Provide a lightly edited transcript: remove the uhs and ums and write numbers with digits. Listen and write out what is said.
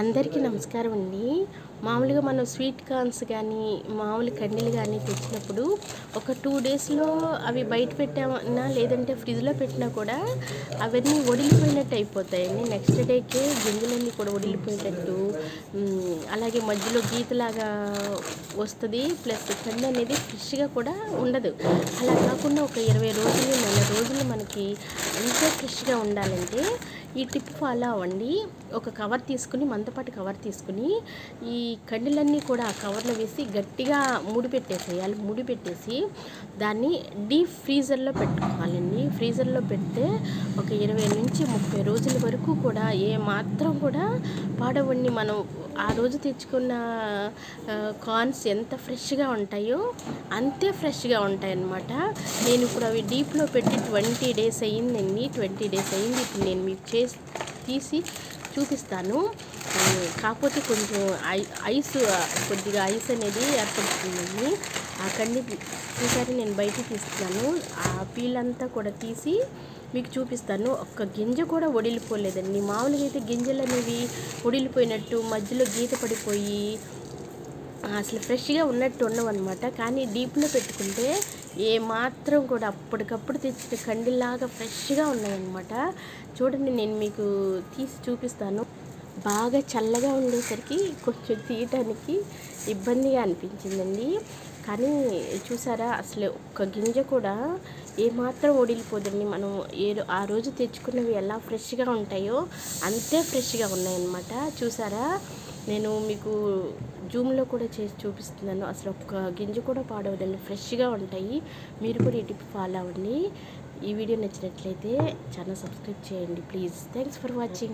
అందరికీ నమస్కారం అండి. మామూలుగా మనం స్వీట్ కార్న్స్ కానీ మామూలు కండీలు కానీ తెచ్చినప్పుడు ఒక 2 డేస్లో అవి బయట పెట్టామన్నా లేదంటే ఫ్రిడ్జ్లో పెట్టినా కూడా అవన్నీ ఒడిలిపోయినట్టు అయిపోతాయండి. నెక్స్ట్ డేకే గింజలన్నీ కూడా ఒడిలిపోయేటట్టు, అలాగే మధ్యలో గీతలాగా వస్తుంది. ప్లస్ కండి అనేది ఫ్రెష్గా కూడా ఉండదు. అలా కాకుండా ఒక 20 రోజులు, నెల రోజులు మనకి ఎంతో ఫ్రెష్గా ఉండాలంటే ఈ టిప్ ఫాలో అవ్వండి. ఒక కవర్ తీసుకుని, మందపాటి కవర్ తీసుకుని ఈ కండీలన్నీ కూడా ఆ కవర్లో వేసి గట్టిగా ముడిపెట్టేసేయాలి. ముడిపెట్టేసి దాన్ని డీప్ ఫ్రీజర్లో పెట్టుకోవాలండి. ఫ్రీజర్లో పెడితే ఒక 20 నుంచి 30 రోజుల వరకు కూడా ఏ మాత్రం కూడా పాడవండి. మనం ఆ రోజు తెచ్చుకున్న కార్న్స్ ఎంత ఫ్రెష్గా ఉంటాయో అంతే ఫ్రెష్గా ఉంటాయన్నమాట. నేను ఇప్పుడు అవి డీప్లో పెట్టి 20 డేస్ అయ్యిందండి. 20 డేస్ అయ్యింది. ఇప్పుడు నేను మీకు తీసి చూపిస్తాను. కాకపోతే కొంచెం కొద్దిగా ఐస్ అనేది ఏర్పడుతుందండి. ఆ కండి చూసారి నేను బయటికి తీస్తున్నాను. ఆ పీల్ అంతా కూడా తీసి మీకు చూపిస్తాను. ఒక్క గింజ కూడా ఒడిలిపోలేదండి. మామూలుగా అయితే గింజలు అనేవి ఒడిలిపోయినట్టు మధ్యలో గీత పడిపోయి అసలు ఫ్రెష్గా ఉన్నట్టు ఉండవన్నమాట. కానీ డీప్లో పెట్టుకుంటే ఏ మాత్రం కూడా అప్పటికప్పుడు తెచ్చిన కండిలాగా ఫ్రెష్గా ఉన్నాయన్నమాట. చూడండి, నేను మీకు తీసి చూపిస్తాను. బాగా చల్లగా ఉండేసరికి కొంచెం తీయటానికి ఇబ్బందిగా అనిపించిందండి. కానీ చూసారా, అసలు ఒక్క గింజ కూడా ఏమాత్రం ఒడిలిపోదండి. మనం ఆ రోజు తెచ్చుకున్నవి ఎలా ఫ్రెష్గా ఉంటాయో అంతే ఫ్రెష్గా ఉన్నాయన్నమాట. చూసారా, నేను మీకు జూమ్లో కూడా చేసి చూపిస్తున్నాను. అసలు ఒక్క గింజ కూడా పాడవదండి, ఫ్రెష్గా ఉంటాయి. మీరు కూడా ఈ టిప్ ఫాలో అవ్వండి. ఈ వీడియో నచ్చినట్లయితే ఛానల్ సబ్స్క్రైబ్ చేయండి ప్లీజ్. Thanks for watching.